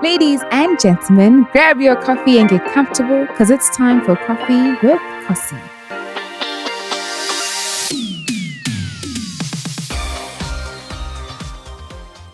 Ladies and gentlemen, grab your coffee and get comfortable because it's time for Coffee with Khosi.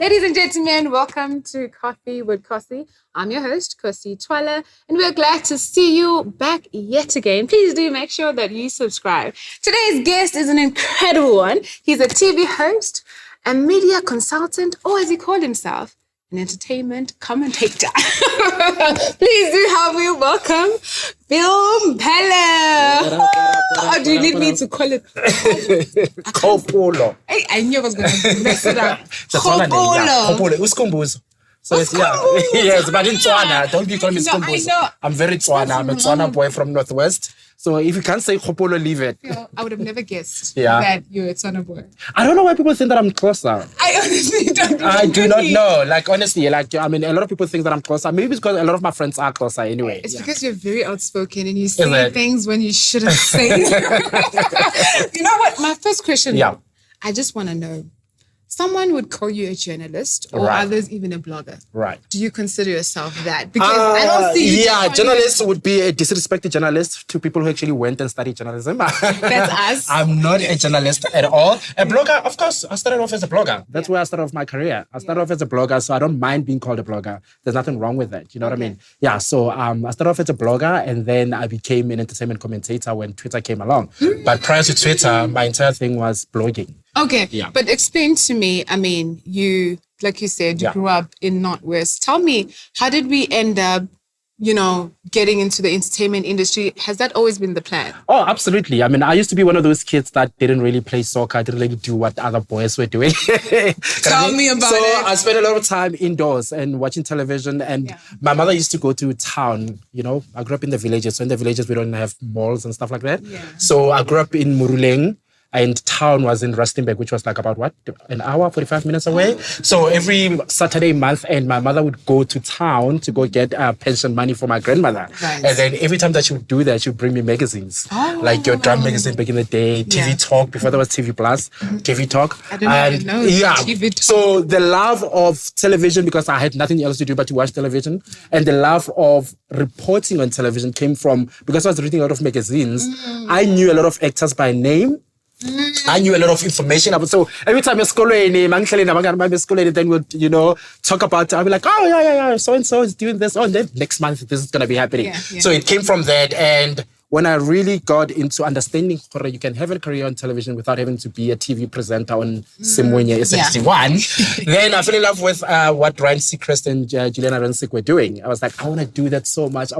Ladies and gentlemen, welcome to Coffee with Khosi. I'm your host, Khosi Twala, and we're glad to see you back yet again. Please do make sure that you subscribe. Today's guest is an incredible one. He's a TV host, a media consultant, or as he called himself, an entertainment commentator. Please do help me welcome Mphela. Or do you need me to call it? Kgopolo. I knew I was going to mess it up. Kgopolo. So it's, yes, but in Tswana, don't be calling me Skumbuzo. I'm very Tswana. I'm a Tswana boy from Northwest. So if you can't say Kgopolo, leave it. I would have never guessed that you're a Tswana boy. I don't know why people think that I'm closer. I honestly don't. I do not know. Like, honestly, like, I mean, a lot of people think that I'm closer. Maybe it's because a lot of my friends are closer anyway. It's because you're very outspoken and you say things when you shouldn't say. You know what? My first question, I just want to know. Someone would call you a journalist or others even a blogger. Right. Do you consider yourself that? Because I don't see you. Yeah, journalist would be a disrespected journalist to people who actually went and studied journalism. That's us. I'm not a journalist at all. A blogger, of course, I started off as a blogger. That's where I started off my career. I started off as a blogger, so I don't mind being called a blogger. There's nothing wrong with that. You know what I mean? Yeah, so I started off as a blogger and then I became an entertainment commentator when Twitter came along. But prior to Twitter, my entire thing was blogging. Okay, but explain to me, I mean, you, like you said, you grew up in Northwest. Tell me, how did we end up, you know, getting into the entertainment industry? Has that always been the plan? Oh, absolutely. I mean, I used to be one of those kids that didn't really play soccer, didn't really do what other boys were doing. Tell me about it. So I spent a lot of time indoors and watching television. And my mother used to go to town. You know, I grew up in the villages. So in the villages, we don't have malls and stuff like that. Yeah. So I grew up in Muruleng. And town was in Rustenburg, which was like about, an hour, 45 minutes away. So every Saturday month, and my mother would go to town to go get pension money for my grandmother. Right. And then every time that she would do that, she would bring me magazines. Like your drum magazine back in the day, TV Talk, before there was TV Plus, TV Talk. I don't even know. TV Talk. So the love of television, because I had nothing else to do but to watch television, and the love of reporting on television came from, because I was reading a lot of magazines, I knew a lot of actors by name. I knew a lot of information about. So every time you're schooling, then would, you know, talk about, I'll be like, oh yeah, so and so is doing this. Oh, then next month this is gonna be happening. So it came from that. And when I really got into understanding you can have a career on television without having to be a TV presenter on Simwenye S61, then I fell in love with what Ryan Seacrest and Juliana Rensik were doing. I was like, I want to do that so much. I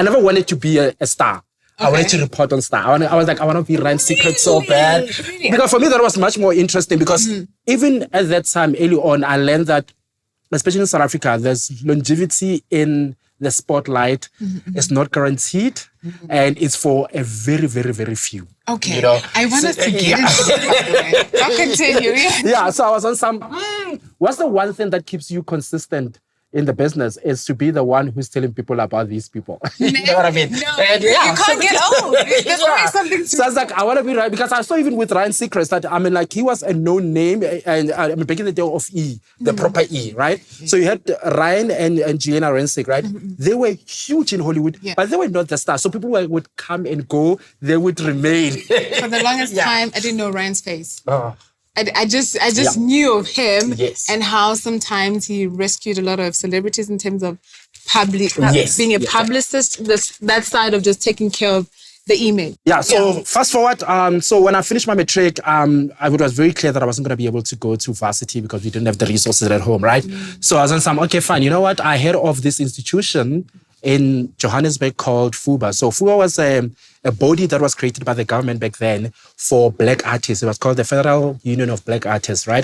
never wanted to be a star. I wanted to report on Star. I was like, I want to be Ryan Secret so bad. Because for me, that was much more interesting because even at that time, early on, I learned that, especially in South Africa, there's longevity in the spotlight. It's not guaranteed. And it's for a very, very, very few. Okay. You know? I want us to get into that. I'll continue. Yeah, so I was on some, what's the one thing that keeps you consistent in the business is to be the one who's telling people about these people. You know what I mean? No, and, you can't get old. There's always something to So I was like, I want to be right, because I saw even with Ryan Seacrest that, I mean, like, he was a known name, and I mean, back in the day of E, the proper E, right? So you had Ryan and Juliana Rensik, right? They were huge in Hollywood, but they were not the stars. So people would come and go, they would remain. For the longest time, I didn't know Ryan's face. I just knew of him and how sometimes he rescued a lot of celebrities in terms of being a publicist, that side of just taking care of the email. Yeah, so fast forward, so when I finished my matric, it was very clear that I wasn't going to be able to go to varsity because we didn't have the resources at home, right? So I was on some, okay, fine, you know what? I heard of this institution in Johannesburg called FUBA. So FUBA was a body that was created by the government back then for black artists. It was called the Federal Union of Black Artists, right?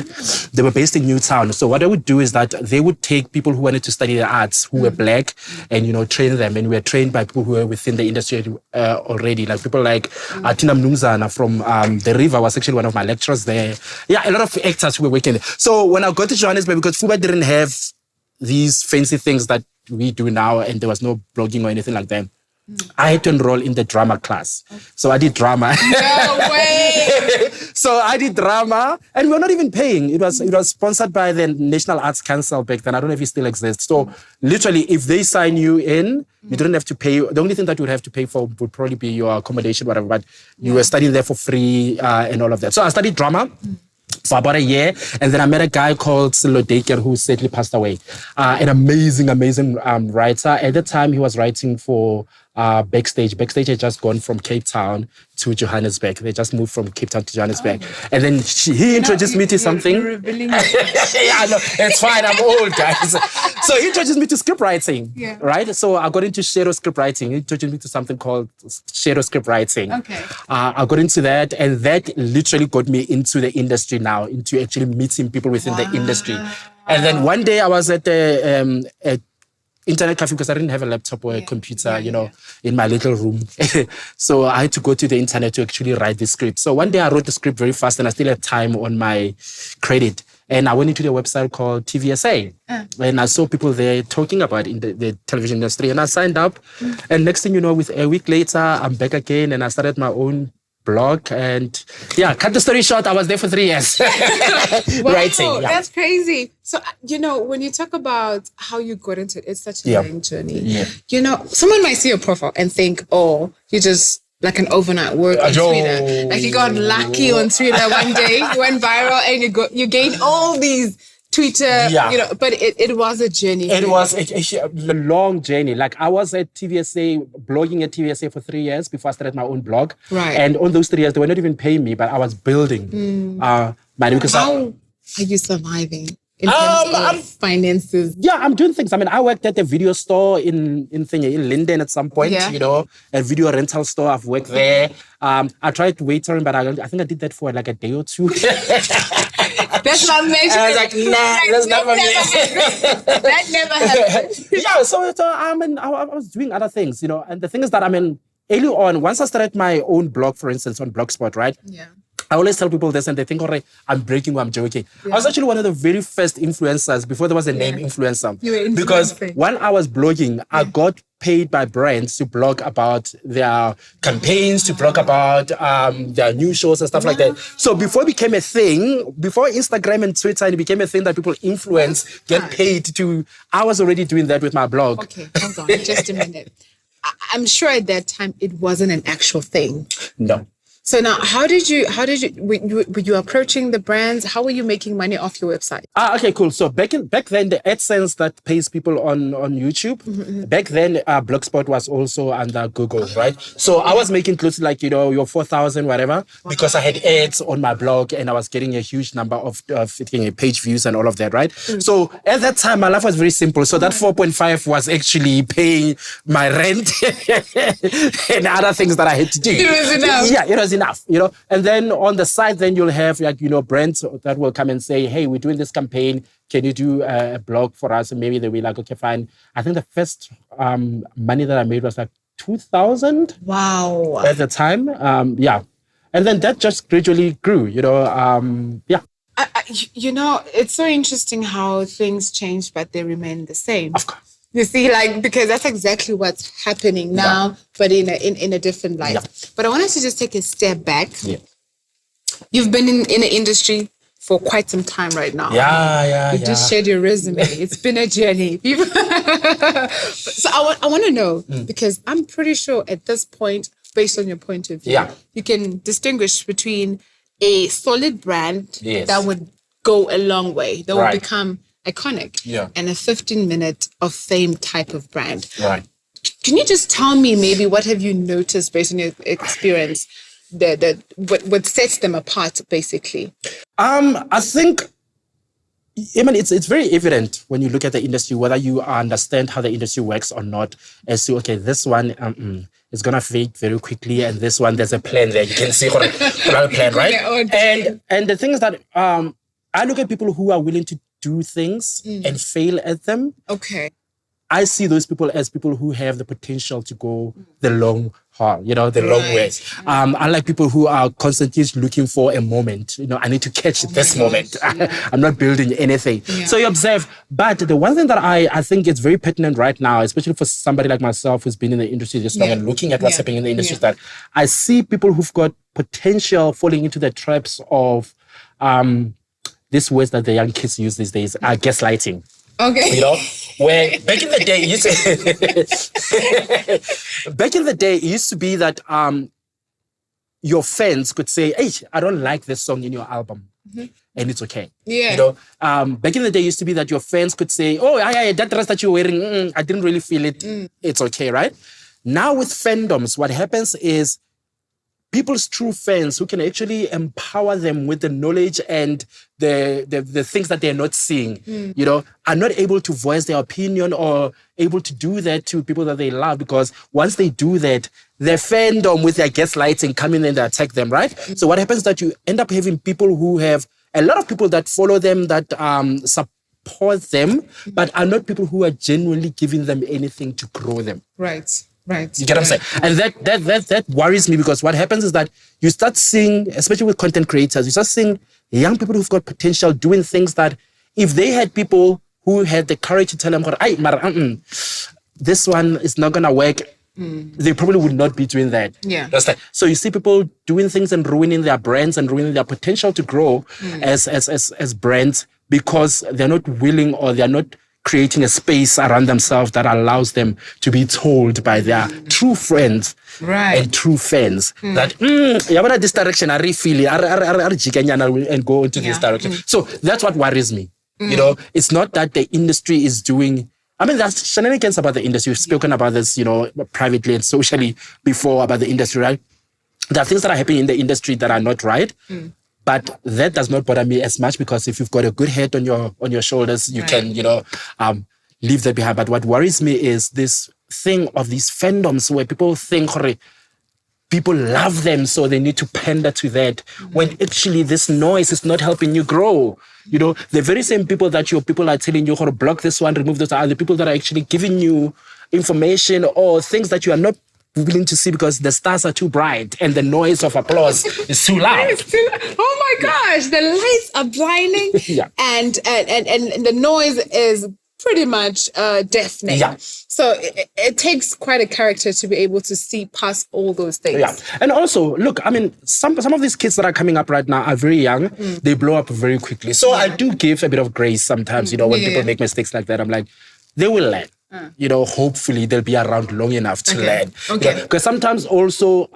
They were based in Newtown. So what they would do is that they would take people who wanted to study the arts, who were black, and, you know, train them. And we were trained by people who were within the industry already. Like people like Tina Mnumzana from The River was actually one of my lecturers there. Yeah, a lot of actors who were working there. So when I got to Johannesburg, because FUBA didn't have these fancy things that we do now, and there was no blogging or anything like that, I had to enroll in the drama class. So I did drama. No way. So I did drama, and we're not even paying. It was sponsored by the National Arts Council back then. I don't know if it still exists. So literally, if they sign you in, you don't have to pay. The only thing that you would have to pay for would probably be your accommodation, whatever. But you were studying there for free and all of that. So I studied drama for about a year, and then I met a guy called Silo Daker who sadly passed away. An amazing writer. At the time, he was writing for Backstage. Backstage had just gone from Cape Town to Johannesburg. They just moved from Cape Town to Johannesburg. And then he introduced me to something. You're revealing Yeah, no, it's fine. I'm old, guys. So he introduced me to script writing, right? So I got into shadow script writing. He introduced me to something called shadow script writing. Okay. I got into that, and that literally got me into the industry now, into actually meeting people within the industry. And then one day I was at the internet cafe because I didn't have a laptop or a computer, in my little room. So I had to go to the internet to actually write the script. So one day I wrote the script very fast and I still had time on my credit. And I went into the website called TVSA. And I saw people there talking about in the television industry. And I signed up. And next thing you know, with a week later, I'm back again and I started my own blog. And cut the story short, I was there for 3 years. Writing. Yeah. That's crazy. So, when you talk about how you got into it, it's such a long journey. Yeah. Someone might see your profile and think, oh, you just like an overnight work on Twitter. Like you got lucky on Twitter one day, you went viral and you gained all these Twitter, but it was a journey. It was a long journey. Like I was at TVSA, blogging at TVSA for 3 years before I started my own blog. Right. And on those 3 years, they were not even paying me, but I was building because how are you surviving in terms of finances? Yeah, I'm doing things. I mean, I worked at a video store in Linden at some point, a video rental store. I've worked there. I tried waitering, but I think I did that for like a day or two. That's not mentioned. I was like, nah, that's not for me. That never happened. Yeah, so I was doing other things, and the thing is that, early on, once I started my own blog, for instance, on Blogspot, right? Yeah. I always tell people this and they think, all right, I'm breaking or I'm joking. I was actually one of the very first influencers before there was a name influencer. You were because when I was blogging, I got paid by brands to blog about their campaigns, to blog about their new shows and stuff like that. So before it became a thing, before Instagram and Twitter, it became a thing that people influence, get paid to, I was already doing that with my blog. Okay, hold on, just a minute. I'm sure at that time it wasn't an actual thing. No. So now, were you approaching the brands? How were you making money off your website? Okay, cool. So back then, the AdSense that pays people on YouTube, back then, Blogspot was also under Google, right? So I was making close to like, your 4,000, whatever, because I had ads on my blog and I was getting a huge number of page views and all of that, right? So at that time, my life was very simple. So that 4.5 was actually paying my rent and other things that I had to do. It was enough. Yeah, it was enough, and then on the side, then you'll have brands that will come and say, hey, we're doing this campaign. Can you do a blog for us? And maybe they'll be like, okay, fine. I think the first money that I made was like 2,000. Wow. At the time. And then that just gradually grew, it's so interesting how things change, but they remain the same. Of course. You see, because that's exactly what's happening now, but in a different light. Yeah. But I wanted to just take a step back. Yeah. You've been in the industry for quite some time right now. You just shared your resume. It's been a journey. So I want to know, because I'm pretty sure at this point, based on your point of view, you can distinguish between a solid brand that would go a long way, that would become iconic, and a 15-minute of fame type of brand. Right. Can you just tell me maybe what have you noticed based on your experience, what sets them apart, basically? I think, it's very evident when you look at the industry, whether you understand how the industry works or not, as to, okay, this one is going to fade very quickly, and this one, there's a plan there. You can see what a plan, right? And the thing is that I look at people who are willing to do things and fail at them. Okay. I see those people as people who have the potential to go the long haul, the long way. Unlike people who are constantly looking for a moment, I need to catch this moment. I'm not building anything. So you observe. But the one thing that I think is very pertinent right now, especially for somebody like myself who's been in the industry this long and looking at what's happening in the industry, is that I see people who've got potential falling into the traps of these words that the young kids use these days, gaslighting. Okay. Where back in the day, it used to be that your fans could say, "Hey, I don't like this song in your album," and it's okay. Back in the day, it used to be that your fans could say, "Oh, yeah, that dress that you're wearing, I didn't really feel it. It's okay," right? Now with fandoms, what happens is people's true fans who can actually empower them with the knowledge and the things that they're not seeing, are not able to voice their opinion or able to do that to people that they love, because once they do that, their fandom with their gaslighting come in and attack them, right? So what happens is that you end up having people who have a lot of people that follow them, that support them, but are not people who are genuinely giving them anything to grow them. Right. You get what I'm saying? And that worries me, because what happens is that you start seeing, especially with content creators, you start seeing young people who've got potential doing things that if they had people who had the courage to tell them, this one is not going to work, they probably would not be doing that. So you see people doing things and ruining their brands and ruining their potential to grow as brands, because they're not willing, or they're not creating a space around themselves that allows them to be told by their true friends and true fans that this direction, I really feel it, and go into this direction. So that's what worries me. It's not that the industry is doing, there's shenanigans about the industry. We've spoken about this, privately and socially before about the industry, right? There are things that are happening in the industry that are not right. But that does not bother me as much, because if you've got a good head on your shoulders, you can, leave that behind. But what worries me is this thing of these fandoms where people think people love them, so they need to pander to that, when actually this noise is not helping you grow. The very same people that your people are telling you how to block this one, remove this, are the people that are actually giving you information or things that you are not willing to see, because the stars are too bright and the noise of applause is too loud. Oh my gosh, the lights are blinding, and the noise is pretty much deafening. So it takes quite a character to be able to see past all those things. And also, look, some of these kids that are coming up right now are very young. They blow up very quickly. So I do give a bit of grace sometimes, when people make mistakes like that. I'm like, they will learn. Hopefully they'll be around long enough to learn. Because sometimes also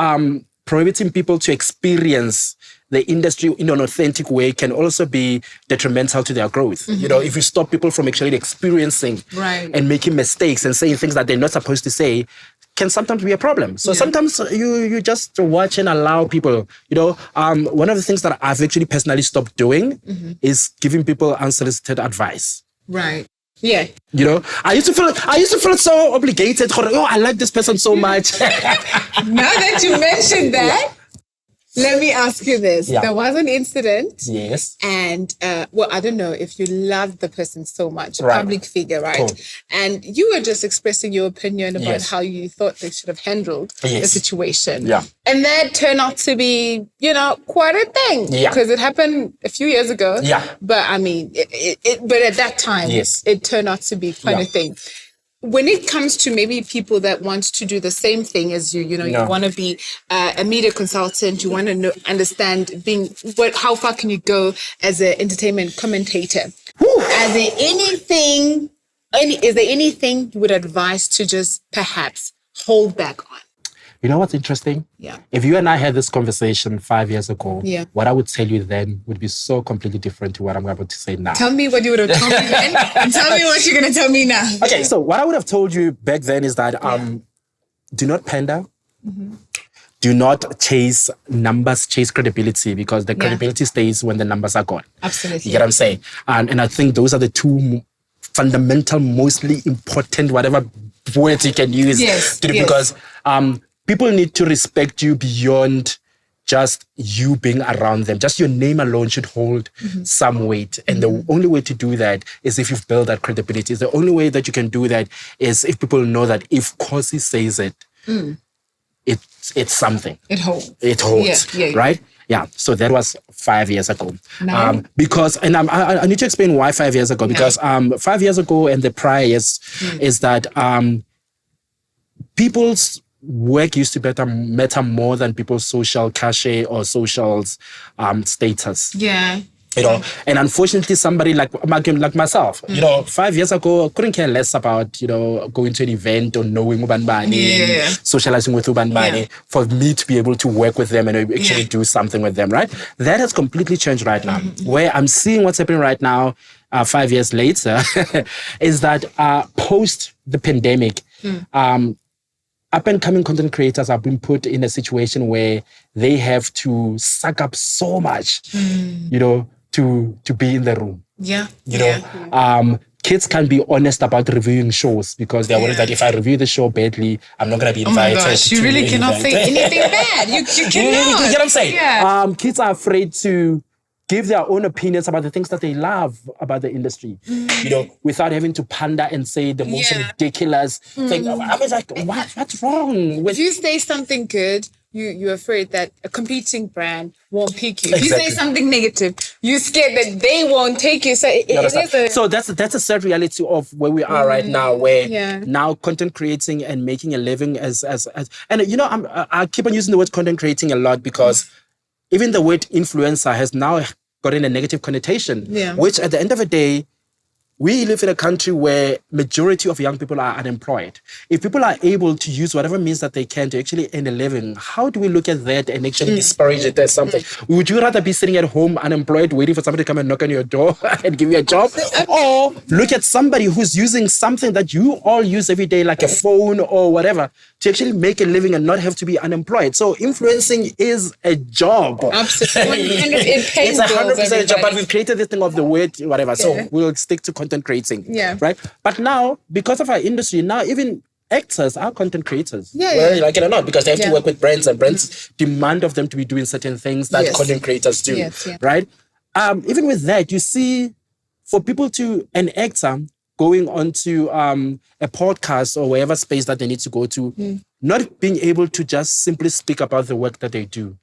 prohibiting people to experience the industry in an authentic way can also be detrimental to their growth. If you stop people from actually experiencing and making mistakes and saying things that they're not supposed to say, can sometimes be a problem. So sometimes you just watch and allow people, one of the things that I've actually personally stopped doing is giving people unsolicited advice. Yeah. I used to feel so obligated. I like this person so much. Now that you mentioned that, let me ask you this. There was an incident. Yes. And, I don't know if you loved the person so much, a public figure, right? Cool. And you were just expressing your opinion about how you thought they should have handled the situation. And that turned out to be, quite a thing. Because it happened a few years ago. But but at that time, it turned out to be quite a thing. When it comes to maybe people that want to do the same thing as you, you want to be a media consultant, you want to understand how far can you go as an entertainment commentator? Is there anything you would advise to just perhaps hold back on? You know what's interesting? If you and I had this conversation 5 years ago, what I would tell you then would be so completely different to what I'm about to say now. Tell me what you would have told me then, and tell me what you're going to tell me now. Okay, so what I would have told you back then is that do not pander. Do not chase numbers, chase credibility, because the credibility stays when the numbers are gone. Absolutely. You get what I'm saying? And I think those are the two fundamental, mostly important, whatever words you can use to do, because people need to respect you beyond just you being around them. Just your name alone should hold some weight. And the only way to do that is if you've built that credibility. The only way that you can do that is if people know that if Khosi says it, it's something. It holds. It holds, right? Yeah, so that was 5 years ago. No. Because, and I need to explain why 5 years ago, because 5 years ago and the prior years is that people's work used to matter more than people's social cachet or social status. Yeah. You know, and unfortunately, somebody like myself, you know, 5 years ago, couldn't care less about, you know, going to an event or knowing Ubanbani and socializing with Ubanbani for me to be able to work with them and actually do something with them, right? That has completely changed right now. Where I'm seeing what's happening right now, 5 years later, is that post the pandemic, up-and-coming content creators have been put in a situation where they have to suck up so much, you know, to be in the room. Yeah. You know, kids can be honest about reviewing shows because they're worried that if I review the show badly, I'm not going to be invited. Oh my gosh, you really cannot say anything bad. You cannot. You get what I'm saying? Yeah. Kids are afraid to give their own opinions about the things that they love about the industry, you know, without having to pander and say the most ridiculous thing. I was like, what's wrong? If you say something good, you're afraid that a competing brand won't pick you. If you say something negative, you're scared that they won't take you. So so that's a sad reality of where we are right now, where now content creating and making a living as and you know, I keep on using the word content creating a lot because even the word influencer has now gotten a negative connotation, which at the end of the day, we live in a country where majority of young people are unemployed. If people are able to use whatever means that they can to actually earn a living, how do we look at that and actually disparage it as something? Would you rather be sitting at home unemployed waiting for somebody to come and knock on your door and give you a job? Or look at somebody who's using something that you all use every day, like a phone or whatever, to actually make a living and not have to be unemployed. So influencing is a job. Absolutely. It pays it's 100% a job, but everybody. we've created this thing of the word, whatever. So we'll stick to content creating. Right? But now, because of our industry, now even actors are content creators. Whether you like it or not, because they have to work with brands and brands demand of them to be doing certain things that content creators do. Right? Even with that, you see, for people to, an actor going onto a podcast or wherever space that they need to go to, not being able to just simply speak about the work that they do,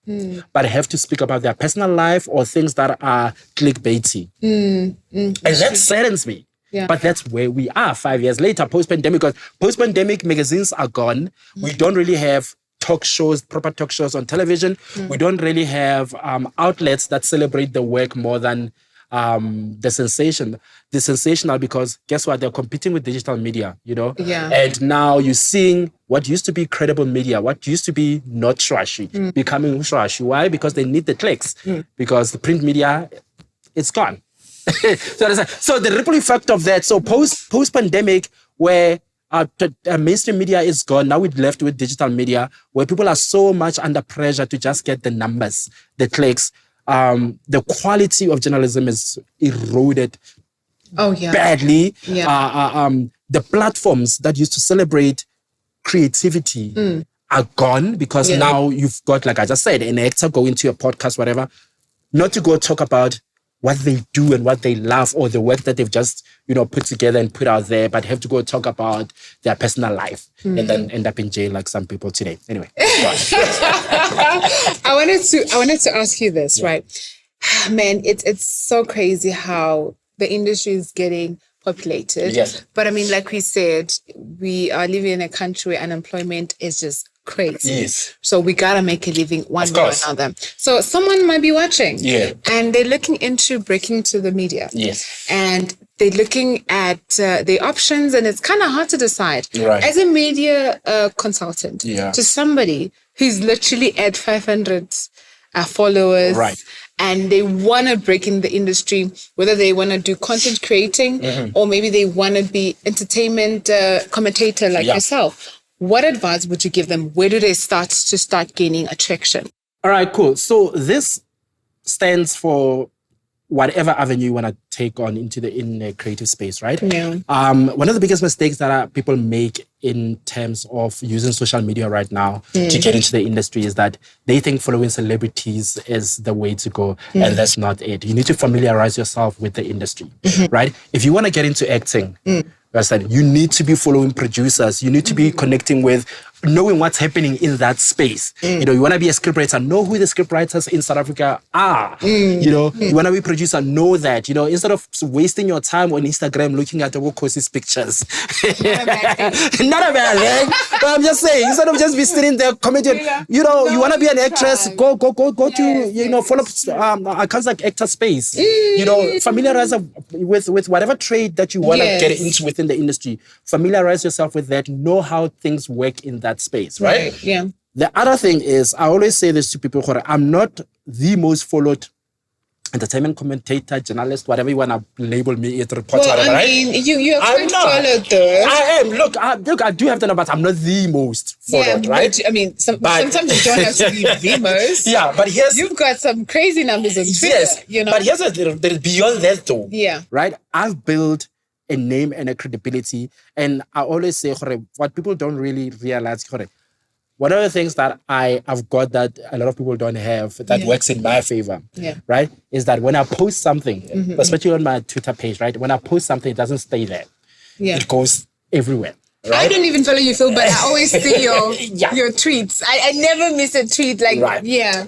but have to speak about their personal life or things that are clickbaity. And that saddens me. But that's where we are 5 years later, post-pandemic. Because post-pandemic, magazines are gone. We don't really have talk shows, proper talk shows on television. We don't really have outlets that celebrate the work more than the sensational, because guess what? They're competing with digital media, you know? And now you're seeing what used to be credible media, what used to be not trashy, becoming trashy. Why? Because they need the clicks. Because the print media, it's gone. So the ripple effect of that, so post-pandemic, where mainstream media is gone, now we're left with digital media, where people are so much under pressure to just get the numbers, the clicks. The quality of journalism is eroded badly. The platforms that used to celebrate creativity are gone because now you've got, like I just said, an actor going to a podcast, whatever, not to go talk about what they do and what they love or the work that they've just, you know, put together and put out there, but have to go talk about their personal life and then end up in jail like some people today. Anyway. I wanted to ask you this, right? Man, it's so crazy how the industry is getting populated. But I mean, like we said, we are living in a country where unemployment is just crazy. So we gotta make a living one way or another. So someone might be watching and they're looking into breaking into the media. And they're looking at their options, and it's kind of hard to decide. As a media consultant, to somebody who's literally at 500 followers, and they want to break in the industry, whether they want to do content creating or maybe they want to be entertainment commentator like yourself. What advice would you give them? Where do they start gaining attraction? All right, cool. So this stands for whatever avenue you want to take on in the creative space, right? One of the biggest mistakes that people make in terms of using social media right now to get into the industry is that they think following celebrities is the way to go, and that's not it. You need to familiarize yourself with the industry, right? If you want to get into acting, you need to be following producers. You need to be connecting with, knowing what's happening in that space. You know, you want to be a scriptwriter, know who the scriptwriters in South Africa are. You know, you want to be a producer, know that. You know, instead of wasting your time on Instagram looking at the Khosi's pictures. Not a bad thing. But I'm just saying, instead of just be sitting there commenting, you know, you want to be an actress, go to, you know, follow accounts like Actor Space. You know, familiarize with whatever trade that you want to get into within the industry. Familiarize yourself with that. Know how things work in that space, right? Yeah. The other thing is, I always say this to people, I'm not the most followed entertainment commentator, journalist, whatever you want to label me, it reports, whatever, I mean, you're quite followed though. I am. Look, I do have the number, but I'm not the most followed, right? But, I mean, sometimes you don't have to be the most. Yeah, but you've got some crazy numbers on Twitter. Yes, you know. But here's there's beyond that though. Yeah. Right? I've built a name and a credibility, and I always say, what people don't really realize, one of the things that I've got that a lot of people don't have that works in my favor, right, is that when I post something, especially on my Twitter page, right, when I post something, it doesn't stay there. Yeah. It goes everywhere. Right? I don't even follow you, Phil, but I always see your tweets. I never miss a tweet.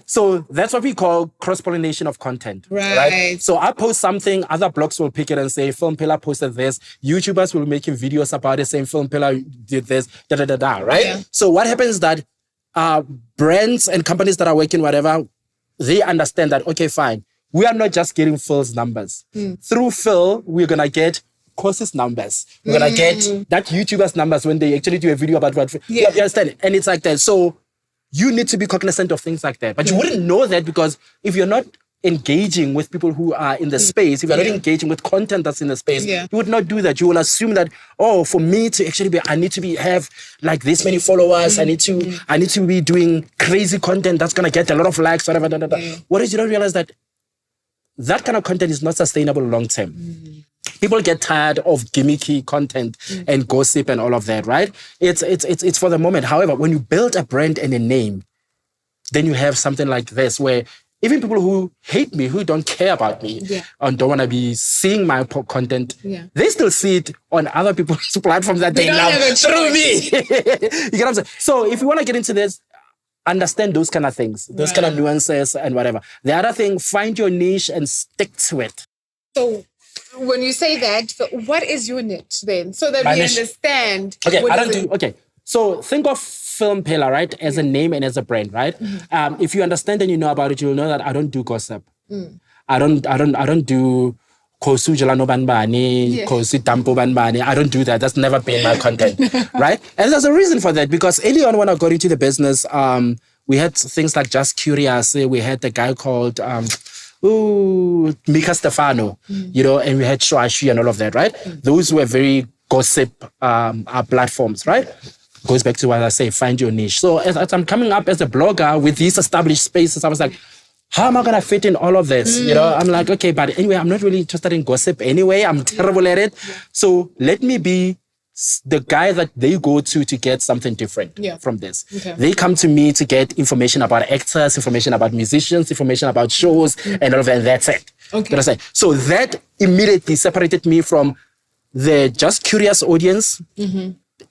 So that's what we call cross-pollination of content. Right? So I post something, other blogs will pick it and say, Mphela posted this. YouTubers will be making videos about it saying, Mphela did this, right? Yeah. So what happens is that brands and companies that are working, whatever, they understand that, okay, fine. We are not just getting Phil's numbers. Through Phil, we're going to get Khosi's numbers. We're going to get that YouTuber's numbers when they actually do a video about what... You understand? And it's like that. So you need to be cognizant of things like that. But you wouldn't know that because if you're not engaging with people who are in the space, if you're not engaging with content that's in the space, you would not do that. You will assume that, oh, for me to actually be, I need to have like this many followers. I need to be doing crazy content that's going to get a lot of likes, whatever. What is, you don't realize that kind of content is not sustainable long term. People get tired of gimmicky content and gossip and all of that, right? It's for the moment. However, when you build a brand and a name, then you have something like this where even people who hate me, who don't care about me, and don't want to be seeing my content, they still see it on other people's platforms that they love through me. You get what I'm saying? So if you want to get into this, understand those kind of things, those kind of nuances and whatever. The other thing, find your niche and stick to it. So when you say that, what is your niche then? So that we understand. Okay, so think of Mphela, right, as a name and as a brand, right? If you understand and you know about it, you'll know that I don't do gossip. I don't do Khosi Jelano Banbani, Khosi Tampo Banbani. I don't do that. That's never been my content, right? And there's a reason for that because early on when I got into the business, we had things like Just Curious. We had the guy called Mika Stefano, you know, and we had Shoashi and all of that, right? Those were very gossip platforms, right? Goes back to what I say, find your niche. So as I'm coming up as a blogger with these established spaces, I was like, how am I going to fit in all of this? You know, I'm like, okay, but anyway, I'm not really interested in gossip anyway. I'm terrible at it. So let me be the guy that they go to get something different from this. They come to me to get information about actors, information about musicians, information about shows, and all of that, and that's it. Okay. So that immediately separated me from the Just Curious audience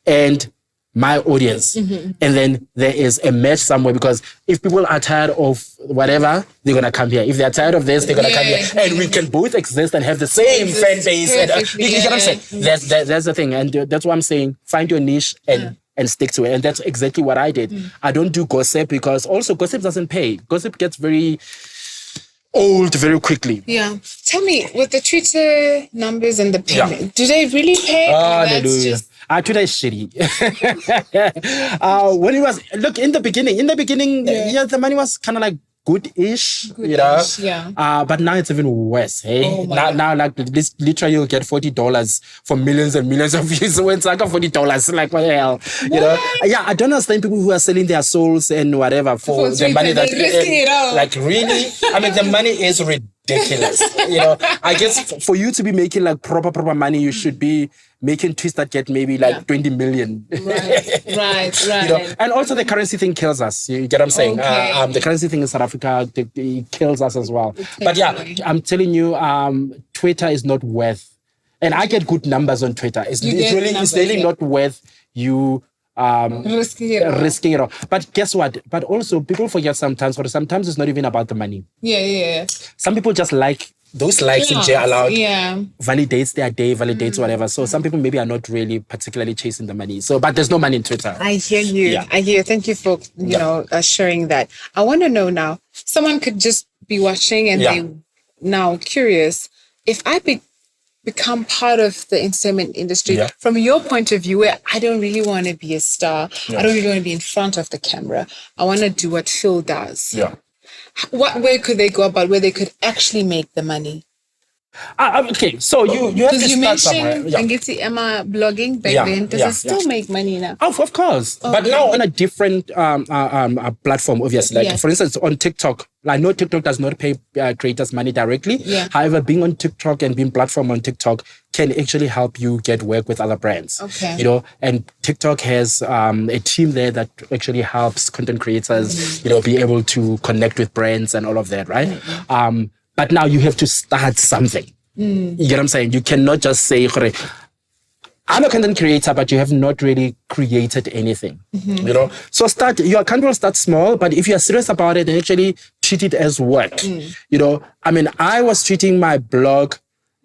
and my audience. And then there is a match somewhere because if people are tired of whatever, they're going to come here. If they're tired of this, they're going to come here. And we can both exist and have the same fan base. And, you get what I'm saying? That's the thing. And that's what I'm saying. Find your niche and stick to it. And that's exactly what I did. I don't do gossip because also gossip doesn't pay. Gossip gets very old very quickly. Yeah. Tell me, with the Twitter numbers and the payment, do they really pay? Oh, they do. Twitter is shitty. When it was, look, in the beginning, the money was kind of like good-ish, you know. Yeah. But now it's even worse, hey? Oh now, like, literally you'll get $40 for millions and millions of views. So it's like $40, like, what the hell? What? You know? Yeah, I don't understand people who are selling their souls and whatever for the money that... risking it all. Like, really? I mean, the money is ridiculous. ridiculous. I guess for you to be making like proper money, you should be making tweets that get maybe like 20 million. Right. And also the currency thing kills us. You get what I'm saying? Okay. The currency thing in South Africa, it kills us as well. But yeah, I'm telling you, Twitter is not worth, and I get good numbers on Twitter. It's really not worth you risking it all. But guess what? But also people forget sometimes it's not even about the money. Yeah. Some people just like those likes in jail allowed validates their day, validates whatever. So some people maybe are not really particularly chasing the money. So, but there's no money in Twitter. I hear you. Yeah. I hear you. Thank you for sharing that. I want to know now. Someone could just be watching and they now curious if I become part of the entertainment industry from your point of view, where I don't really want to be a star. I don't really want to be in front of the camera. I want to do what Phil does. Yeah. What way could they go about where they could actually make the money? Okay, so you have to start somewhere. Ngiti Emma blogging back then. Does it still make money now? Of course, but now on a different platform, obviously. Like for instance, on TikTok. Like no, TikTok does not pay creators money directly. Yeah. However, being on TikTok and being platform on TikTok can actually help you get work with other brands. Okay. And TikTok has a team there that actually helps content creators, be able to connect with brands and all of that, right? But now you have to start something. You get what I'm saying? You cannot just say, I'm a content creator, but you have not really created anything. So your account will start small, but if you're serious about it and actually treat it as work, I was treating my blog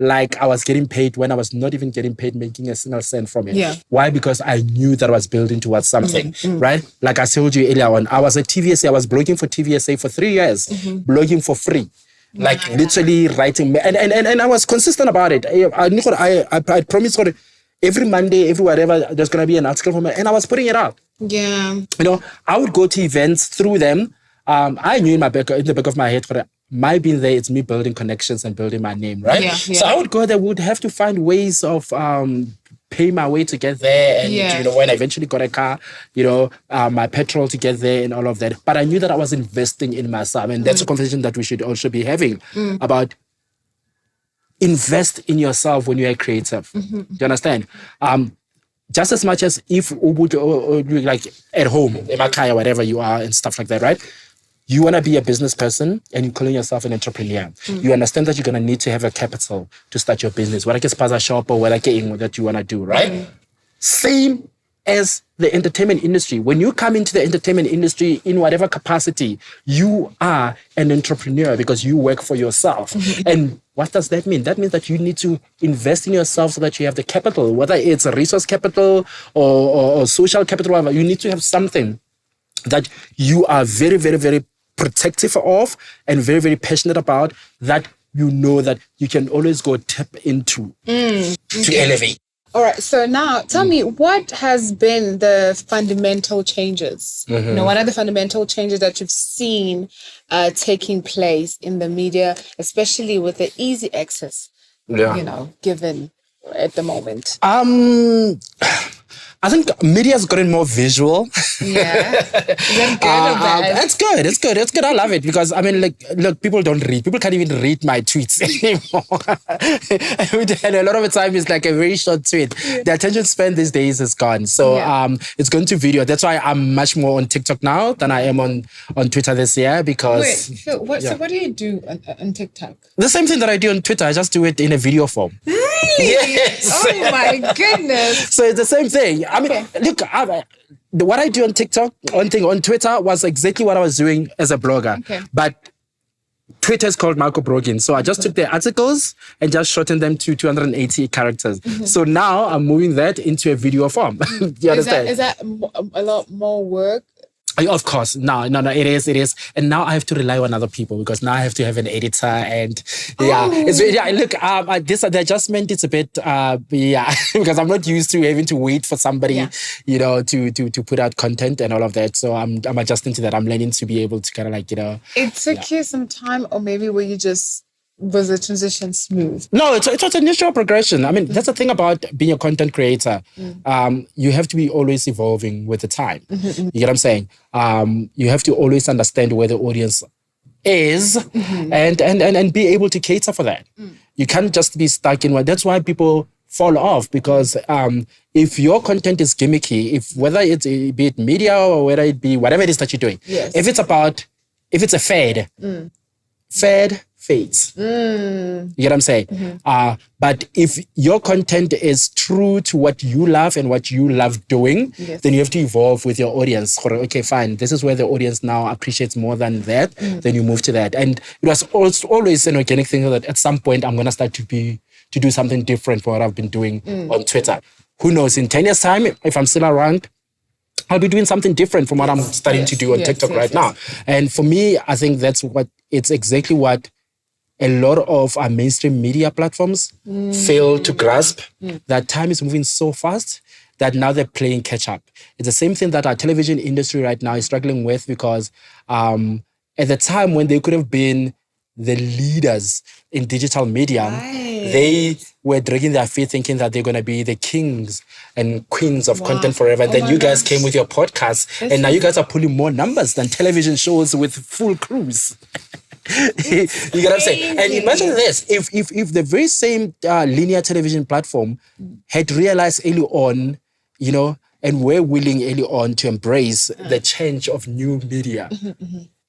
like I was getting paid when I was not even getting paid, making a single cent from it. Yeah. Why? Because I knew that I was building towards something, right? Like I told you earlier on, I was at TVSA, I was blogging for TVSA for 3 years, blogging for free. Like literally writing, and I was consistent about it. I promised every Monday, every whatever, there's gonna be an article from it, and I was putting it out. Yeah, I would go to events through them. I knew in the back of my head, my being there, it's me building connections and building my name, right? Yeah. So I would go there, would have to find ways of pay my way to get there, and when I eventually got a car, my petrol to get there and all of that. But I knew that I was investing in myself, and that's a conversation that we should also be having about invest in yourself when you are creative. Do you understand? Just as much as if like at home, in Makaya, whatever you are, and stuff like that, right? You want to be a business person and you're calling yourself an entrepreneur. You understand that you're going to need to have a capital to start your business. Whether it's a shop or whether it's that you want to do, right? Same as the entertainment industry. When you come into the entertainment industry in whatever capacity, you are an entrepreneur because you work for yourself. And what does that mean? That means that you need to invest in yourself so that you have the capital, whether it's a resource capital or social capital, whatever. You need to have something that you are very, very, very protective of and very, very passionate about, that that you can always go tap into to elevate. All right. So now tell me, what has been the fundamental changes? What are the fundamental changes that you've seen taking place in the media, especially with the easy access, given at the moment? I think media's gotten more visual. Yeah. Is that good or bad? It's good. It's good. I love it because, look, people don't read. People can't even read my tweets anymore. And a lot of the time it's like a very short tweet. The attention span these days is gone. So it's going to video. That's why I'm much more on TikTok now than I am on Twitter this year because... Wait, Phil, so what do you do on TikTok? The same thing that I do on Twitter. I just do it in a video form. Really? Yes. Oh my goodness. So it's the same thing. Look, what I do on TikTok, on Twitter was exactly what I was doing as a blogger. Okay. But Twitter is called microblogging. So I just took the articles and just shortened them to 280 characters. So now I'm moving that into a video form. Do you understand? Is that a lot more work? Of course. No, it is. And now I have to rely on other people because now I have to have an editor and look, the adjustment is a bit, because I'm not used to having to wait for somebody, to put out content and all of that. So I'm adjusting to that. I'm learning to be able to kind of It took you some time, or maybe was the transition smooth? No, it was a natural progression. That's the thing about being a content creator. You have to be always evolving with the time. You get what I'm saying? You have to always understand where the audience is, and be able to cater for that. You can't just be stuck in one. That's why people fall off, because if your content is gimmicky, if whether it's be it media or whether it be whatever it is that you're doing, if it's a fad, fad fades. You get what I'm saying? But if your content is true to what you love and what you love doing, then you have to evolve with your audience. Okay, fine. This is where the audience now appreciates more than that. Then you move to that. And it was always an organic thing that at some point I'm going to start to do something different from what I've been doing on Twitter. Who knows? In 10 years' time, if I'm still around, I'll be doing something different from what I'm starting to do on TikTok right now. And for me, I think it's exactly what a lot of our mainstream media platforms fail to grasp, that time is moving so fast that now they're playing catch up. It's the same thing that our television industry right now is struggling with, because at the time when they could have been the leaders in digital media, they were dragging their feet thinking that they're going to be the kings and queens of content forever. And then you guys came with your podcast, and now you guys are pulling more numbers than television shows with full crews. You get what I'm saying? And imagine this, if the very same linear television platform had realized early on, and were willing early on to embrace the change of new media,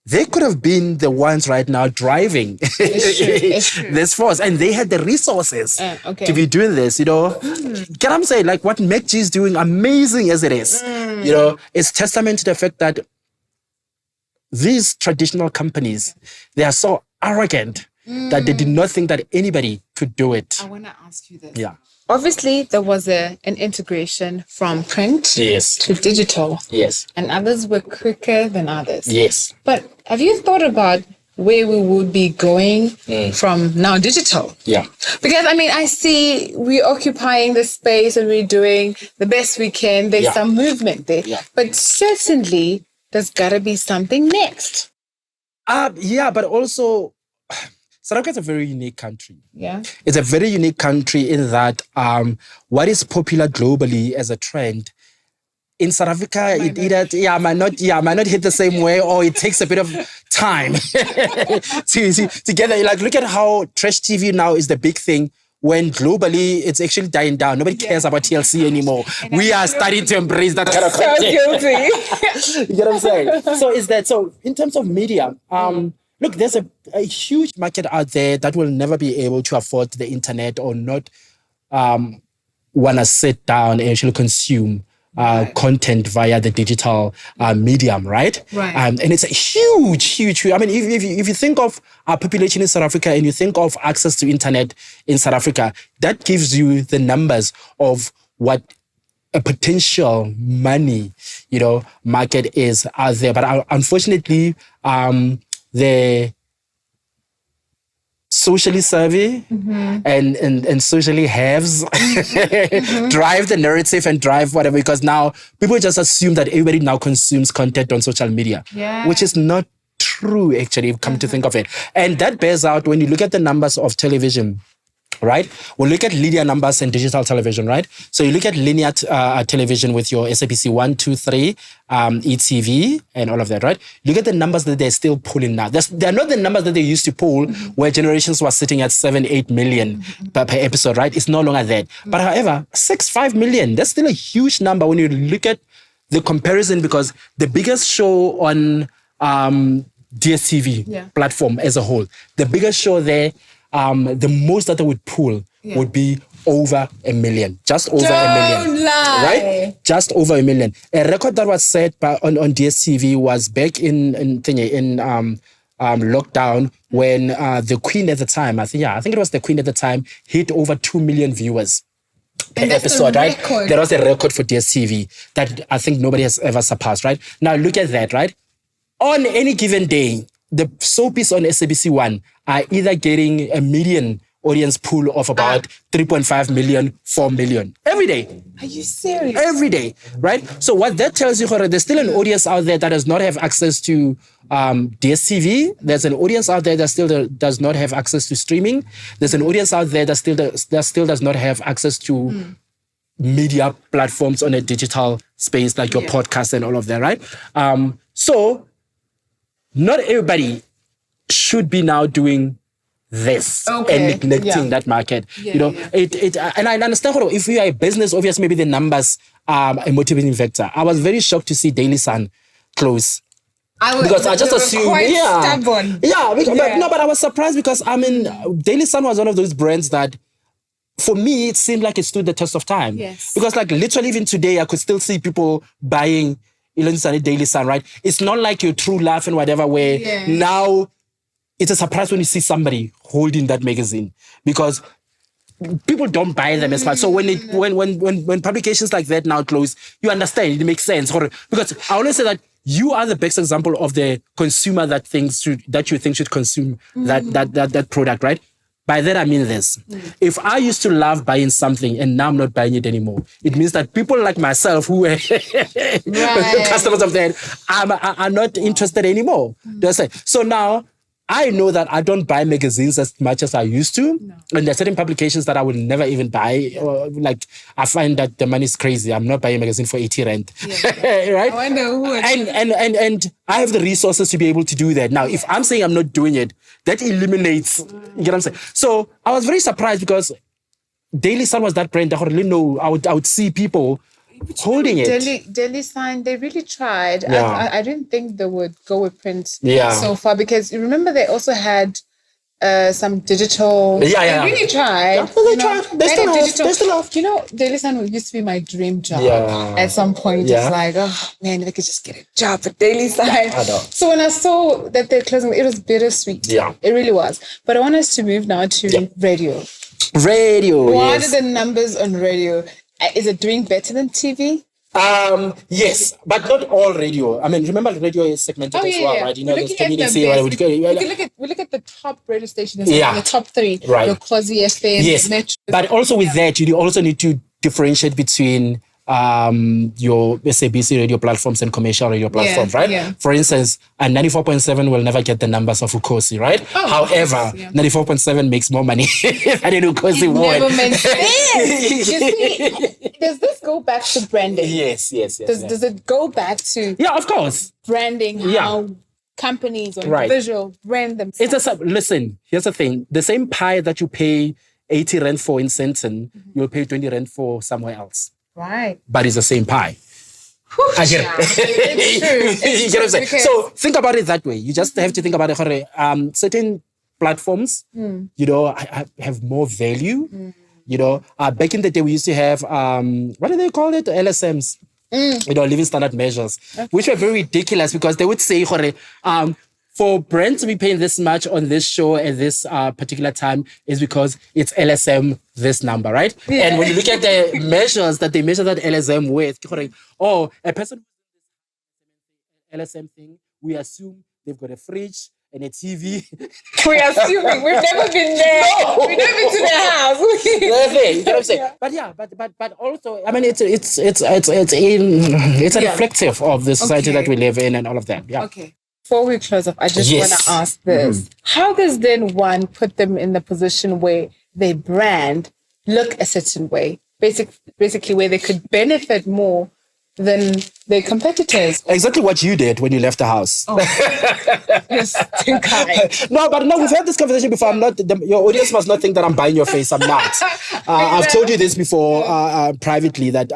they could have been the ones right now driving this force, and they had the resources to be doing this, Get what I'm saying? Like what MacG is doing, amazing as it is, it's testament to the fact that these traditional companies, they are so arrogant that they did not think that anybody could do it. I want to ask you this. Yeah. Obviously, there was an integration from print to digital. Yes. And others were quicker than others. Yes. But have you thought about where we would be going from now digital? Yeah. Because, I see we're occupying the space and we're doing the best we can. There's some movement there. Yeah. But certainly, there's got to be something next. But also, South Africa is a very unique country. Yeah. It's a very unique country in that what is popular globally as a trend, in South Africa, might not hit the same way, or it takes a bit of time to get there. Like, look at how trash TV now is the big thing, when globally it's actually dying down. Nobody cares about TLC anymore. We are starting to embrace that kind of content. So guilty. You get what I'm saying? So in terms of media, look, there's a huge market out there that will never be able to afford the internet, or not want to sit down and actually consume content via the digital medium, right? And it's a huge. If you think of our population in South Africa and you think of access to internet in South Africa, that gives you the numbers of what a potential money, market is out there. But unfortunately, the socially savvy and socially haves drive the narrative and drive whatever, because now people just assume that everybody now consumes content on social media, which is not true, actually, if you come to think of it. And that bears out when you look at the numbers of television, right? We'll look at linear numbers and digital television, right? So you look at linear television with your SABC 1, 2, 3, ETV, and all of that, right? Look at the numbers that they're still pulling now. They're not the numbers that they used to pull, where generations were sitting at 7, 8 million per episode, right? It's no longer that. But however, 6, 5 million, that's still a huge number when you look at the comparison, because the biggest show on DSTV platform as a whole, the biggest show there, the most that they would pull would be over 1 million, just over 1 million, right? Just over 1 million. A record that was set on DSTV was back in lockdown, when the Queen at the time, I think it was the Queen at the time, hit over 2 million viewers per episode, right? That was a record for DSTV that I think nobody has ever surpassed, right? Now look at that, right? On any given day, the soapies on SABC 1 are either getting a median audience pool of about 3.5 million, 4 million every day. Are you serious? Every day, right? So what that tells you, there's still an audience out there that does not have access to DSTV. There's an audience out there that still does not have access to streaming. There's an audience out there that still does not have access to media platforms on a digital space, like your podcast and all of that, right? So not everybody should be now doing this and neglecting that market. And I understand if you are a business, obviously maybe the numbers are a motivating factor. I was very shocked to see Daily Sun close. Because I just assumed, stubborn. But I was surprised because Daily Sun was one of those brands that, for me, it seemed like it stood the test of time. Yes. Because like literally even today, I could still see people buying Daily Sun, right? It's not like your True Love and whatever, where now it's a surprise when you see somebody holding that magazine, because people don't buy them as much. So when publications like that now close, you understand, it makes sense. Because I always say that you are the best example of the consumer that you think should consume that product, right? By that, I mean this. If I used to love buying something and now I'm not buying it anymore, it means that people like myself who were customers of that are not interested anymore. So now I know that I don't buy magazines as much as I used to. No. And there are certain publications that I would never even buy. Like, I find that the money is crazy. I'm not buying a magazine for 80 rand. Right? I wonder who. And I have the resources to be able to do that. Now, if I'm saying I'm not doing it, that eliminates, you get what I'm saying? So I was very surprised because Daily Sun was that brand that I would see people holding it. Daily Sun, they really tried. I didn't think they would go with print so far, because you remember they also had some digital. They really tried. They still have. You know, Daily Sun used to be my dream job. At some point, it's like, oh man, if I could just get a job at Daily Sun. So when I saw that they're closing, it was bittersweet. It really was. But I want us to move now to radio. What are the numbers on radio? Is it doing better than TV? Yes, but not all radio. I mean, remember radio is segmented as well, right? You know, there's community. We look at the top radio stations, the top three, right? Your Khosi FM, Metro. But also with that, you also need to differentiate between your SABC radio platforms and commercial radio platforms, right? For instance, 94.7 will never get the numbers of Khosi, right? However, 94.7 makes more money than Khosi won. Never makes sense. You see, does this go back to branding? Yes. Does it go back to of course, branding? How companies or individual brand themselves? Listen, here's the thing: the same pie that you pay 80 rand for in Senton, you'll pay 20 rand for somewhere else. Right. But it's the same pie. I get it. It's true. You get what I'm saying? So think about it that way. You just have to think about it. Certain platforms, have more value. Back in the day, we used to have, what do they call it? LSMs. Living standard measures, which were very ridiculous because they would say, for brands to be paying this much on this show at this particular time is because it's LSM this number, right? And when you look at the measures that they measure that LSM with, a person LSM thing, we assume they've got a fridge and a TV. We're assuming. We've never been there. No. We've never been to their house. You know what I'm saying? But also, I mean, it's reflective of the society that we live in and all of that. Yeah. Okay. Before we close up, I just want to ask this. How does then one put them in the position where their brand look a certain way? Basically where they could benefit more than their competitors. Exactly what you did when you left the house. Yes, too kind. No, we've had this conversation before. I'm not. Your audience must not think that I'm buying your face. I'm not. I've told you this before privately that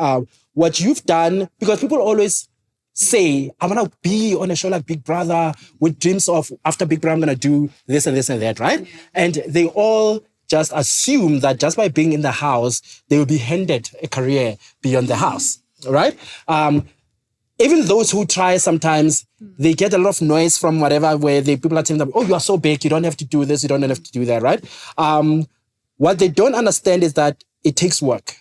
what you've done, because people always say, I want to be on a show like Big Brother with dreams of after Big Brother, I'm going to do this and this and that, right? And they all just assume that just by being in the house, they will be handed a career beyond the house, right? Even those who try sometimes, they get a lot of noise from whatever, where people are telling them, oh, you are so big, you don't have to do this, you don't have to do that, right? What they don't understand is that it takes work.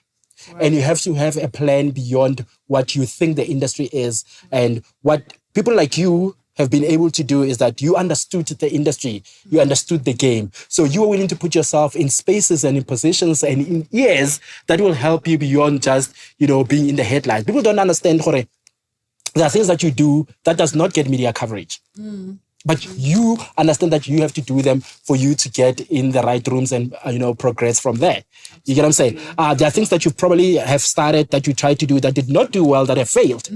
Right. And you have to have a plan beyond what you think the industry is. And what people like you have been able to do is that you understood the industry, you understood the game. So you are willing to put yourself in spaces and in positions and in areas that will help you beyond just, being in the headlines. People don't understand, there are things that you do that does not get media coverage. But you understand that you have to do them for you to get in the right rooms and, progress from there. You get what I'm saying? There are things that you probably have started that you tried to do that did not do well, that have failed.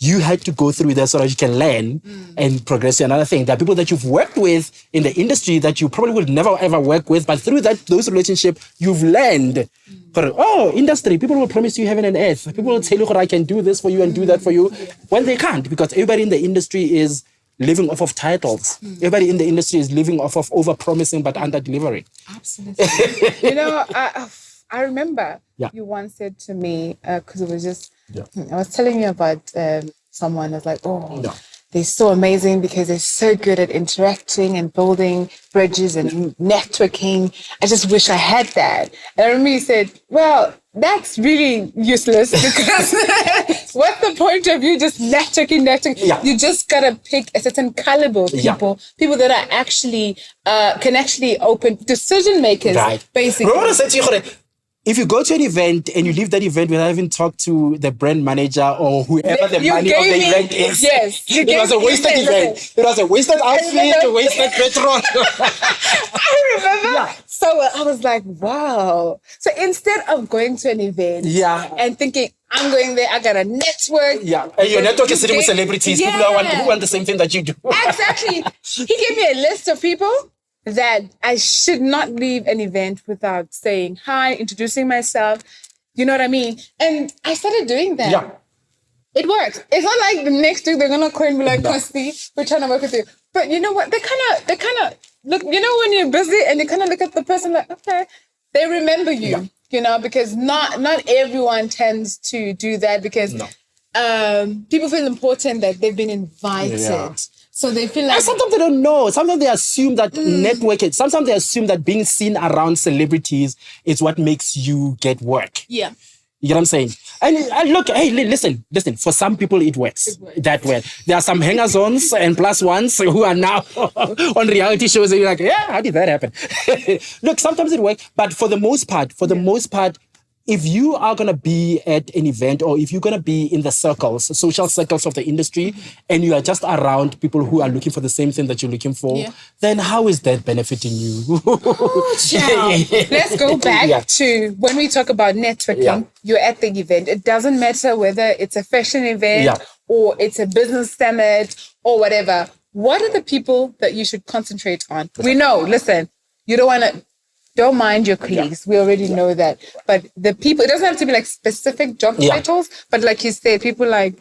you had to go through that so that you can learn and progress to another thing. There are people that you've worked with in the industry that you probably would never ever work with, but through those relationships, you've learned. Industry, people will promise you heaven and earth. People will tell you, I can do this for you and do that for you, when they can't, because everybody in the industry is living off of titles. Everybody in the industry is living off of over-promising but under-delivering. Absolutely. I remember you once said to me, because it was just, I was telling you about someone that's like, they're so amazing because they're so good at interacting and building bridges and networking. I just wish I had that. And I remember you said, well, that's really useless because what's the point of you just networking? Yeah. You just got to pick a certain caliber of people that are actually, can actually open decision makers, basically. Remember what I said to you, if you go to an event and you leave that event without even talk to the brand manager or whoever the money of the event is, it was a wasted event. It was a wasted outfit, a wasted petrol. I remember. So I was like, wow. So instead of going to an event and thinking, I'm going there, I got a network. Yeah, and your network is sitting with celebrities, people who want the same thing that you do. Exactly. He gave me a list of people that I should not leave an event without saying hi, introducing myself. You know what I mean? And I started doing that. Yeah. It works. It's not like the next week they're gonna call and be like, Khosi, we're trying to work with you. But you know what? They kind of look. You know when you're busy and you kind of look at the person like, okay, they remember you. Yeah. You know, because not everyone tends to do that because people feel important that they've been invited. Yeah. So they feel like... And sometimes they don't know. Sometimes they assume that networking... Sometimes they assume that being seen around celebrities is what makes you get work. Yeah. You get what I'm saying? And look, hey, listen. For some people, it works that way. There are some hangers-ons and plus ones who are now on reality shows and you're like, how did that happen? Look, sometimes it works. But for the most part, if you are going to be at an event or if you're going to be in the social circles of the industry and you are just around people who are looking for the same thing that you're looking for, then how is that benefiting you? Let's go back to when we talk about networking. Yeah. You're at the event. It doesn't matter whether it's a fashion event or it's a business summit or whatever. What are the people that you should concentrate on? We know, listen, you don't mind your colleagues. We already know that. But the people, it doesn't have to be like specific job titles, but like you said, people like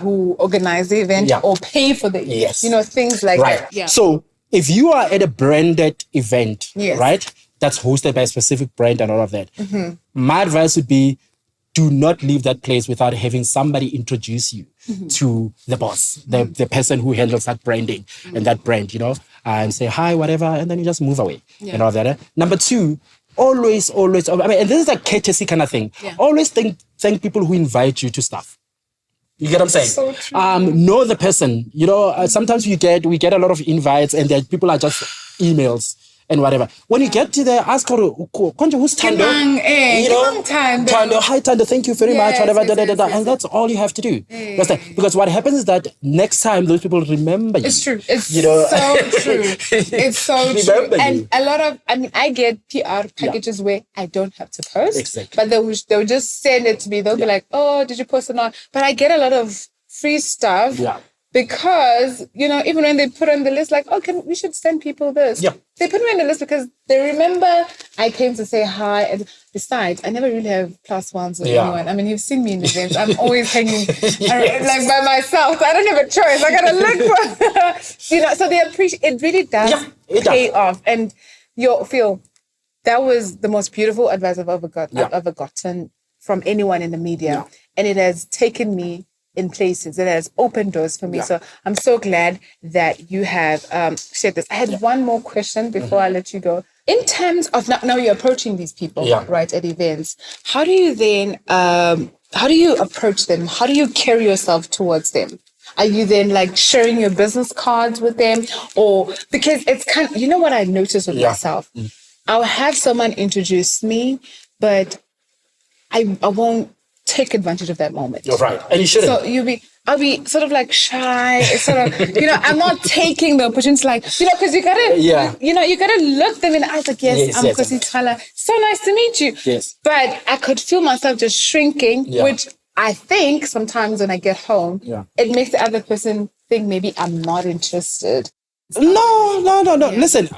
who organize the event or pay for the event. You know, things like that. Yeah. So if you are at a branded event, right, that's hosted by a specific brand and all of that, my advice would be do not leave that place without having somebody introduce you to the boss, the person who handles that branding and that brand, you know, and say hi, whatever, and then you just move away and all that. Number two, always, I mean, and this is a courtesy kind of thing. Yeah. Always thank people who invite you to stuff. You get what I'm saying? So true. Know the person. You know, sometimes we get a lot of invites and people are just emails and whatever. When you get to the ask her, who's Tando? You know, Tando, hi Tando, thank you very much, whatever, and that's all you have to do. Because what happens is that next time those people remember you. It's true. It's so true. It's so true. And a lot of, I mean, I get PR packages where I don't have to post, but they'll just send it to me. They'll be like, oh, did you post or not? But I get a lot of free stuff. Yeah. Because, you know, even when they put on the list, like, we should send people this. Yeah. They put me on the list because they remember I came to say hi. And besides, I never really have plus ones with anyone. I mean, you've seen me in events. I'm always hanging like by myself. I don't have a choice. I got to look for, you know, so they appreciate, it really does pay off. And you'll feel that was the most beautiful advice I've ever gotten from anyone in the media. Yeah. And it has taken me in places. It has opened doors for me. So I'm so glad that you have shared this. I had one more question before I let you go. In terms of now you're approaching these people, right, at events, how do you then, how do you approach them? How do you carry yourself towards them? Are you then like sharing your business cards with them? Or because it's kind of, you know what I noticed with myself? I'll have someone introduce me, but I won't take advantage of that moment. You're right. And you shouldn't. So I'll be sort of like shy. It's sort of, you know, I'm not taking the opportunity, like, you know, because you gotta, you know, you gotta look them in the eyes like, I'm Khosi Twala. So nice to meet you. Yes. But I could feel myself just shrinking, which I think sometimes when I get home, Yeah. it makes the other person think maybe I'm not interested. No. Listen,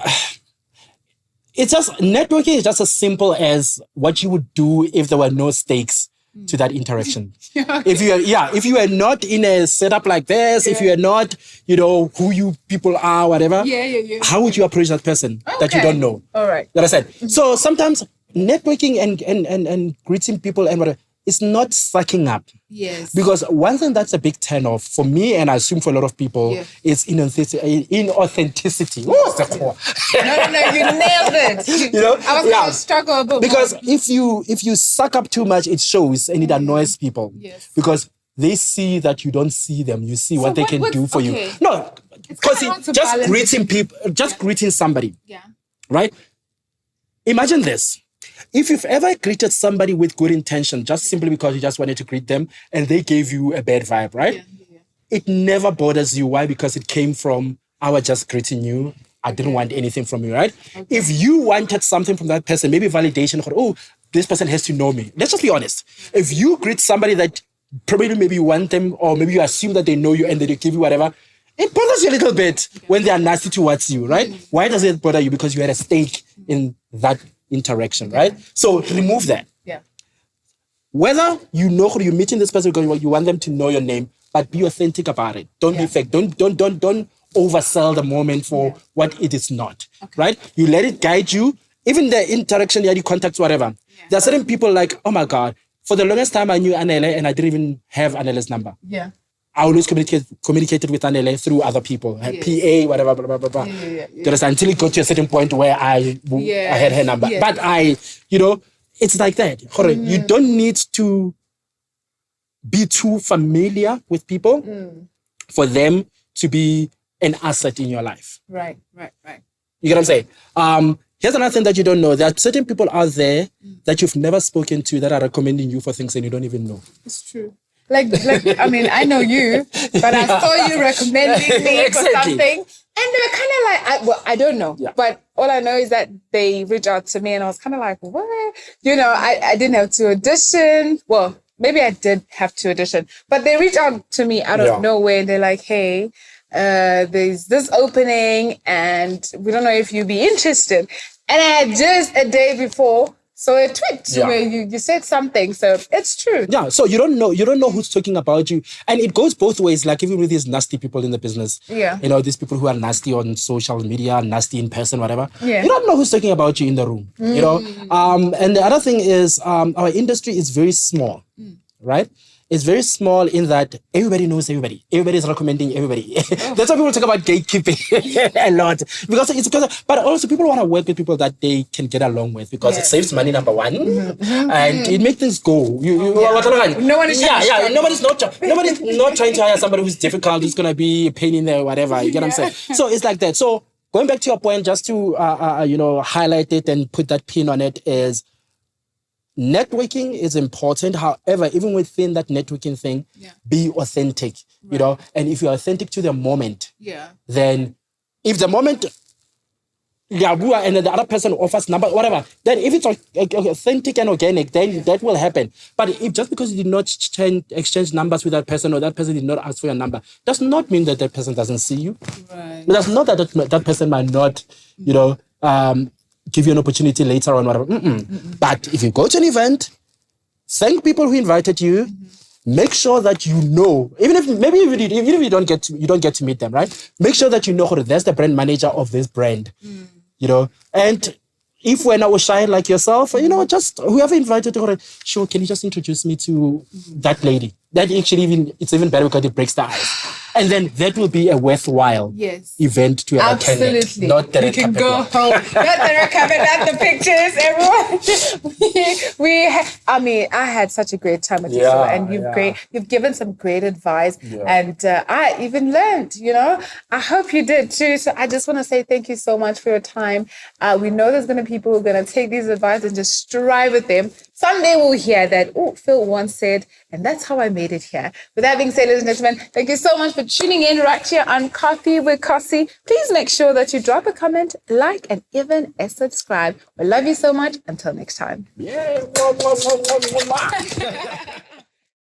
it's just networking is just as simple as what you would do if there were no stakes to that interaction. If you are not in a setup like this, if you are not, who you people are, whatever, how would you approach that person that you don't know? All right. You understand? So sometimes networking and greeting people and whatever, it's not sucking up. Yes. Because one thing that's a big turn off for me, and I assume for a lot of people, is inauthenticity. What's the core? No, you nailed it. I was going to struggle a bit because more. if you suck up too much, it shows and it annoys people. Yes. Because they see that you don't see them. You see what they can do for you. No, because just greeting somebody. Yeah. Right? Imagine this. If you've ever greeted somebody with good intention, just simply because you just wanted to greet them and they gave you a bad vibe, right? Yeah. It never bothers you. Why? Because it came from, I was just greeting you. I didn't want anything from you, right? Okay. If you wanted something from that person, maybe validation, this person has to know me. Let's just be honest. If you greet somebody that probably maybe you want them or maybe you assume that they know you and they give you whatever, it bothers you a little bit when they are nasty towards you, right? Why does it bother you? Because you had a stake in that interaction, right? So remove that. Yeah. Whether you know who you're meeting this person because you want them to know your name, but be authentic about it. Don't be fake. Don't oversell the moment for what it is not. Right? You let it guide you. Even the interaction, the contacts, whatever. There are certain people like, oh my God, for the longest time I knew Anele and I didn't even have Anele's number. Yeah. I always communicated with Anele through other people, PA, whatever, blah, blah, blah. Until it got to a certain point where I had her number. But it's like that. You don't need to be too familiar with people for them to be an asset in your life. Right. You get what I'm saying? Here's another thing that you don't know. There are certain people out there that you've never spoken to that are recommending you for things and you don't even know. It's true. Like, I mean, I know you, but I saw you recommending me for something. And they were kind of like, I don't know. Yeah. But all I know is that they reached out to me and I was kind of like, what? I didn't have to audition. Well, maybe I did have to audition. But they reached out to me out of nowhere. And they're like, hey, there's this opening and we don't know if you'd be interested. And I had just a day before. So a tweet where you said something, so it's true. Yeah, so you don't know who's talking about you. And it goes both ways, like even with these nasty people in the business. Yeah. These people who are nasty on social media, nasty in person, whatever. Yeah. You don't know who's talking about you in the room. And the other thing is our industry is very small, right? It's very small in that everybody knows everybody. Everybody is recommending everybody. That's why people talk about gatekeeping a lot. But also people want to work with people that they can get along with because it saves money, number one. And it makes things go. No one is nobody's not trying to hire somebody who's difficult, who's going to be a pain in there, whatever. You get what I'm saying? So it's like that. So going back to your point, just to highlight it and put that pin on it is, networking is important. However, even within that networking thing, be authentic, and if you're authentic to the moment, then if the moment and then the other person offers number, whatever, then if it's authentic and organic, then that will happen. But if just because you did not exchange numbers with that person or that person did not ask for your number, does not mean that person doesn't see you. Right. It does not that person might not, give you an opportunity later on, whatever. But if you go to an event, thank people who invited you. Make sure that you know, even if you don't get to meet them, right? Make sure that you know there's the brand manager of this brand, And if we're not shy like yourself, just whoever invited you, sure, can you just introduce me to that lady? That actually it's even better because it breaks the ice. And then that will be a worthwhile event to have attended. Absolutely. Not the you can go home. Not the red carpet, not the pictures, everyone. I had such a great time with you, and you've given some great advice, and I even learned, I hope you did too. So I just want to say thank you so much for your time. We know there's going to be people who are going to take these advice and just strive with them. Someday we'll hear that, Phil once said, and that's how I made it here. With that being said, ladies and gentlemen, thank you so much for tuning in right here on Khoffee with Khosi. Please make sure that you drop a comment, like, and even a subscribe. We love you so much. Until next time. Yeah.